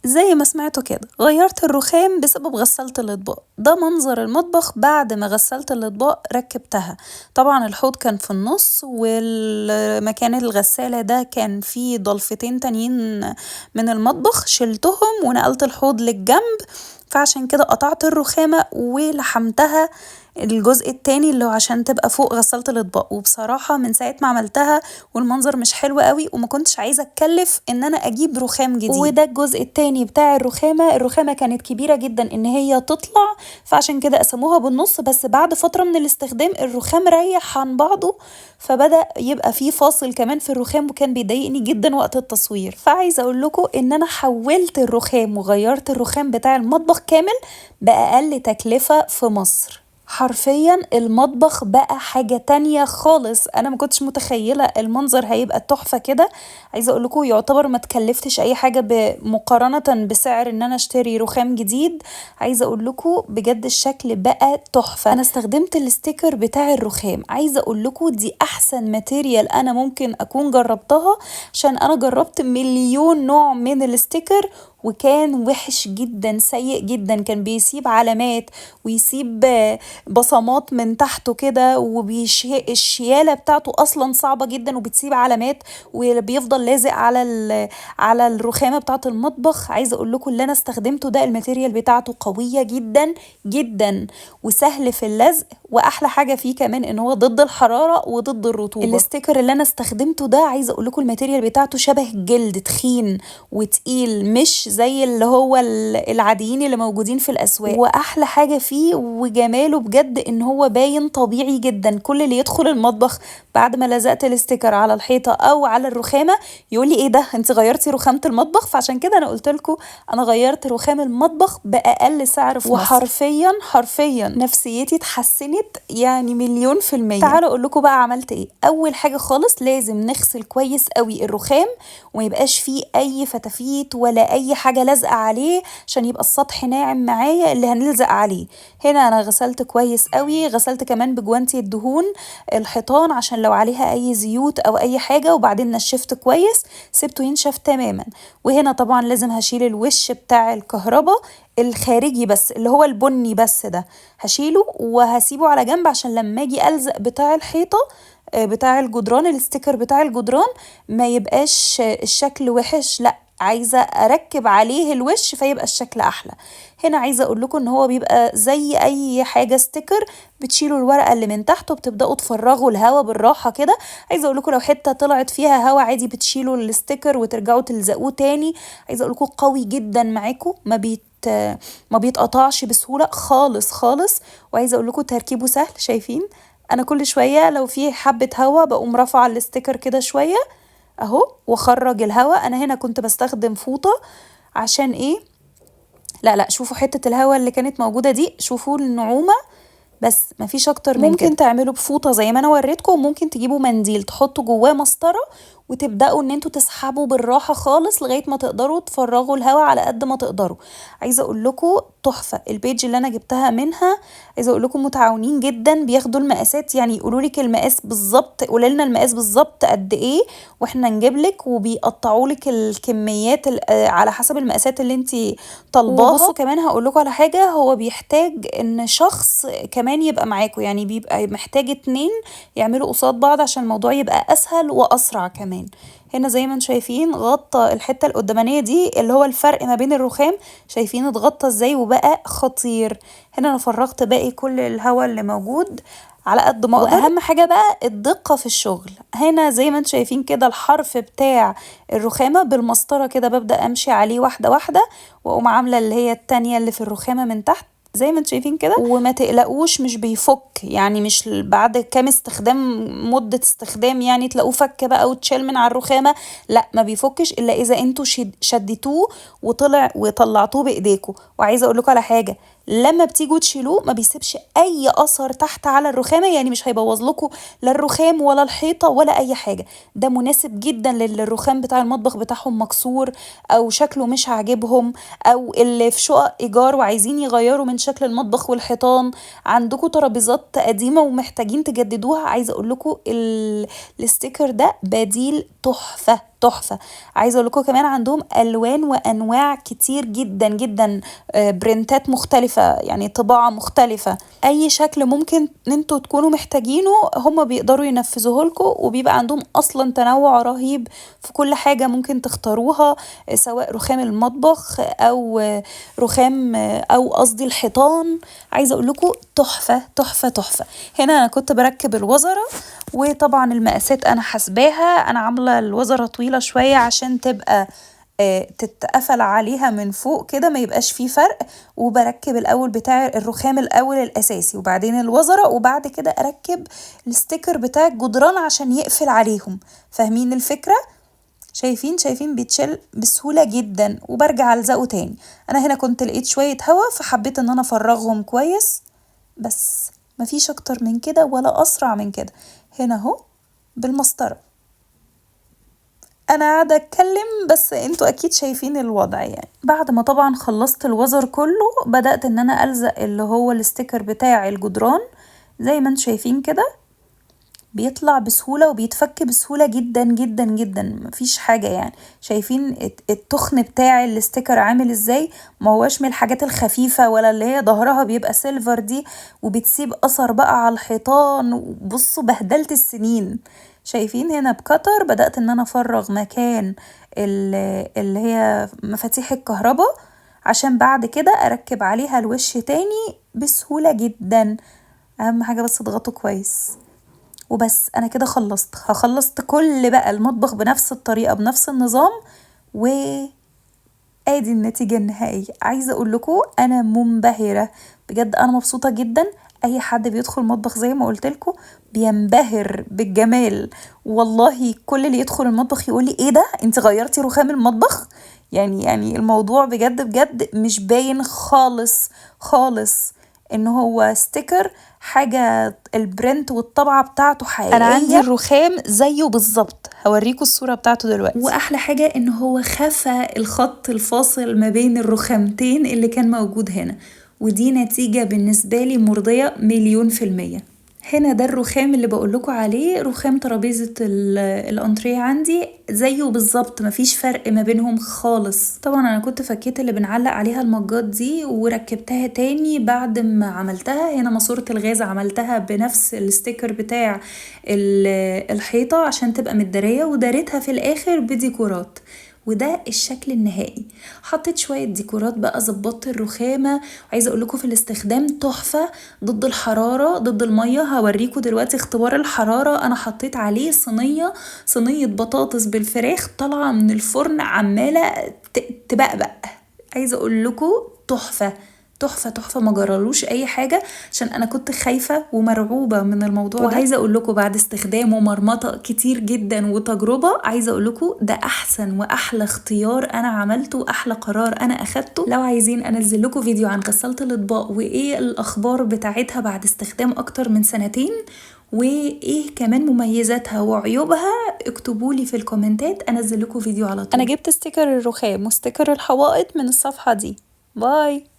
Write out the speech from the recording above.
زي ما سمعتوا كده غيرت الرخام بسبب غسالة الأطباق. ده منظر المطبخ بعد ما غسلت الأطباق ركبتها. طبعا الحوض كان في النص، والمكان الغسالة ده كان فيه ضلفتين تانيين من المطبخ، شلتهم ونقلت الحوض للجنب، فعشان كده قطعت الرخامة ولحمتها الجزء التاني اللي هو عشان تبقى فوق غسالة الأطباق. وبصراحة من ساعة ما عملتها والمنظر مش حلو قوي، وما كنتش عايزة اتكلف ان انا اجيب رخام جديد. وده الجزء التاني بتاع الرخامة كانت كبيرة جدا ان هي تطلع، فعشان كده قسموها بالنص. بس بعد فترة من الاستخدام الرخام ريح عن بعضه، فبدأ يبقى فيه فاصل كمان في الرخام، وكان بيضايقني جدا وقت التصوير. فعايزة اقول لكم ان انا حولت الرخام وغيرت الرخام بتاع المطبخ كامل بأقل تكلفة في مصر. حرفيا المطبخ بقى حاجة تانية خالص، انا ما كنتش متخيلة المنظر هيبقى تحفة كده. عايزة اقول لكم يعتبر ما تكلفتش اي حاجة مقارنة بسعر ان انا اشتري رخام جديد. عايزة اقول لكم بجد الشكل بقى تحفة. انا استخدمت الستيكر بتاع الرخام. عايزة اقول لكم دي احسن ماتيريال انا ممكن اكون جربتها، عشان انا جربت مليون نوع من الستيكر وكان وحش جدا، سيء جدا. كان بيسيب علامات ويسيب بصمات من تحته كده، الشيالة بتاعته اصلا صعبة جدا وبتسيب علامات، وبيفضل لازق على الرخامة بتاعة المطبخ. عايزة اقول لكم اللي انا استخدمته ده الماتيريال بتاعته قوية جدا جدا وسهل في اللزق، واحلى حاجة فيه كمان ان هو ضد الحرارة وضد الرطوبة. الستيكر اللي انا استخدمته ده عايزة اقول لكم الماتيريال بتاعته شبه الجلد، تخين وتقيل، مش زي اللي هو العاديين اللي موجودين في الاسواق. واحلى حاجة فيه وجماله بجد ان هو باين طبيعي جدا. كل اللي يدخل المطبخ بعد ما لزقت الستيكر على الحيطة او على الرخامة يقولي ايه ده، انت غيرتي رخامة المطبخ؟ فعشان كده انا قلت لكم انا غيرت رخام المطبخ باقل سعر في مصر. وحرفيا نفسيتي اتحسنت يعني مليون في المية. تعالوا اقول لكم بقى عملت ايه. اول حاجة خالص لازم نغسل كويس قوي الرخام، وما يبقاش فيه اي فتافيت ولا اي حاجة لازقة عليه، عشان يبقى السطح ناعم معايا اللي هنلزق عليه. هنا انا غسلت كويس قوي، غسلت كمان بجوانتي الدهون الحيطان عشان لو عليها اي زيوت او اي حاجة، وبعدين نشفت كويس سبته ينشف تماما. وهنا طبعا لازم هشيل الوش بتاع الكهرباء الخارجي بس، اللي هو البني بس ده هشيله وهسيبه على جنب، عشان لما اجي الزق بتاع الحيطة بتاع الجدران الستيكر بتاع الجدران ما يبقاش الشكل وحش، لا عايزة اركب عليه الوش فيبقى الشكل احلى. هنا عايزة اقول لكم ان هو بيبقى زي اي حاجة ستيكر، بتشيلوا الورقة اللي من تحت وبتبدأوا تفرغوا الهوا بالراحة كده. عايزة اقول لكم لو حتة طلعت فيها هوا عادي بتشيلوا الستيكر وترجعوا تلزقوه تاني. عايزة اقول لكم قوي جدا معاكم، ما بيتقطعش بسهولة خالص خالص. وعايزة اقول لكم تركيبه سهل. شايفين انا كل شوية لو في حبة هوا بقوم رافعة الستيكر كده شوية اهو واخرج الهوا. انا هنا كنت بستخدم فوطة عشان ايه، لا شوفوا حتة الهوا اللي كانت موجودة دي، شوفوا النعومة، بس مفيش اكتر من كده. ممكن تعملوا بفوطة زي ما انا وريتكم، وممكن تجيبوا منديل تحطوا جواه مسطرة وتبدأوا ان انتوا تسحبوا بالراحة خالص لغاية ما تقدروا تفرغوا الهواء على قد ما تقدروا. عايزة اقول لكم تحفة البيج اللي انا جبتها منها. عايزة اقول لكم متعاونين جدا، بياخدوا المقاسات، يعني يقولوا لك المقاس بالظبط، قولوا لنا المقاس بالظبط قد ايه واحنا نجيب لك، وبيقطعوا لك الكميات على حسب المقاسات اللي انت طالباها. وبصوا كمان هقول لكم على حاجة، هو بيحتاج ان شخص كمان يبقى معاكم، يعني بيبقى محتاج 2 يعملوا قصاد بعض عشان الموضوع يبقى اسهل واسرع كمان. هنا زي ما انتم شايفين غطى الحتة القدامانية دي اللي هو الفرق ما بين الرخام، شايفين اتغطى ازاي وبقى خطير. هنا انا فرغت باقي كل الهواء اللي موجود على قد ما اقدر. واهم حاجة بقى الدقة في الشغل. هنا زي ما انتم شايفين كده الحرف بتاع الرخامة بالمسطرة كده ببدأ امشي عليه واحدة واحدة، واقوم عاملة اللي هي التانية اللي في الرخامة من تحت زي ما انتم شايفين كده. وما تقلقوش مش بيفك، يعني مش بعد كام استخدام مدة استخدام يعني تلاقوه فك بقى وتشال من على الرخامة، لا ما بيفكش الا اذا انتوا شدتوه وطلعتوه بايديكم. وعايزة اقول لكم على حاجة، لما بتيجوا تشيلوه ما بيسيبش اي اثر تحت على الرخامة، يعني مش هيبوظ لكم لا الرخام ولا الحيطة ولا اي حاجة. ده مناسب جدا للرخام بتاع المطبخ بتاعهم مكسور او شكله مش عاجبهم، او اللي في شقق ايجار وعايزين يغيروا من شكل المطبخ والحيطان، عندكم ترابيزات قديمة ومحتاجين تجددوها. عايزة اقول لكم الستيكر ده بديل تحفة تحفة. عايزة اقول لكم كمان عندهم الوان وانواع كتير جدا جدا، برنتات مختلفة، يعني طباعة مختلفة، اي شكل ممكن ان انتوا تكونوا محتاجينه هم بيقدروا ينفذوه لكم. وبيبقى عندهم اصلا تنوع رهيب في كل حاجة ممكن تختاروها، سواء رخام المطبخ او رخام او قصدي الحيطان. عايزة اقول لكم تحفة تحفة تحفة. هنا انا كنت بركب الوزرة، وطبعا المقاسات انا حسباها، انا عاملة الوزرة طويلة شوية عشان تبقى تتقفل عليها من فوق كده ما يبقاش فيه فرق. وبركب الاول بتاع الرخام الاول الاساسي وبعدين الوزرة، وبعد كده اركب الستيكر بتاع الجدران عشان يقفل عليهم. فاهمين الفكرة؟ شايفين بيتشال بسهولة جدا، وبرجع الزقه تاني. انا هنا كنت لقيت شوية هوا فحبيت ان انا افرغهم كويس، بس مفيش اكتر من كده ولا اسرع من كده. هنا اهو بالمسطرة انا قاعدة اتكلم بس انتوا اكيد شايفين الوضع. يعني بعد ما طبعا خلصت الوزر كله بدأت ان انا الزق اللي هو الستيكر بتاع الجدران، زي ما انتوا شايفين كده بيطلع بسهولة وبيتفك بسهولة جدا جدا جدا، مفيش حاجة. يعني شايفين التخن بتاع الستيكر عامل ازاي؟ ما هوش من الحاجات الخفيفة ولا اللي هي ظهرها بيبقى سيلفر دي وبتسيب اثر بقى على الحيطان. بصوا بهدلت السنين. شايفين هنا بكتر بدأت ان انا افرغ مكان اللي هي مفاتيح الكهرباء عشان بعد كده اركب عليها الوش تاني بسهولة جدا. اهم حاجة بس اضغطه كويس وبس. انا كده خلصت كل بقى المطبخ بنفس الطريقة بنفس النظام، وادي النتيجة النهائية. عايزة اقول لكم انا منبهرة بجد، انا مبسوطة جدا. اي حد بيدخل المطبخ زي ما قلت لكم بينبهر بالجمال. والله كل اللي يدخل المطبخ يقول لي ايه ده، انت غيرتي رخام المطبخ؟ يعني الموضوع بجد بجد مش باين خالص خالص ان هو ستيكر، حاجة البرنت والطبعة بتاعته حقيقية. انا عندي الرخام زيه بالظبط، هوريكم الصورة بتاعته دلوقتي. واحلى حاجة ان هو خفى الخط الفاصل ما بين الرخامتين اللي كان موجود هنا، ودي نتيجة بالنسبة لي مرضية 1,000,000%. هنا ده الرخام اللي بقولكوا عليه، رخام ترابيزة الانتريه عندي زيه بالظبط، مفيش فرق ما بينهم خالص. طبعا انا كنت فكيت اللي بنعلق عليها المجات دي وركبتها تاني بعد ما عملتها. هنا ماسورة الغاز عملتها بنفس الستيكر بتاع الحيطة عشان تبقى متدارية، وداريتها في الاخر بديكورات. وده الشكل النهائي. حطيت شوية ديكورات بقى، ظبطت الرخامة. وعايزة اقول لكم في الاستخدام تحفة ضد الحرارة ضد المية. هوريكم دلوقتي اختبار الحرارة. انا حطيت عليه صينية بطاطس بالفراخ طالعة من الفرن عمالة تبقبق. عايزة اقول لكم تحفة تحفة تحفة، ما جرالوش اي حاجة عشان انا كنت خايفة ومرعوبة من الموضوع ده. وعايزة اقول لكم بعد استخدام ومرمطة كتير جدا وتجربة، عايزة اقول لكم ده احسن واحلى اختيار انا عملته واحلى قرار انا اخدته. لو عايزين انزل لكم فيديو عن غسالة الاطباق وايه الاخبار بتاعتها بعد استخدام اكتر من 2 سنين وايه كمان مميزاتها وعيوبها، اكتبولي في الكومنتات انزل لكم فيديو على طول. انا جبت ستيكر الرخام وستيكر الحوائط من الصفحة دي. باي.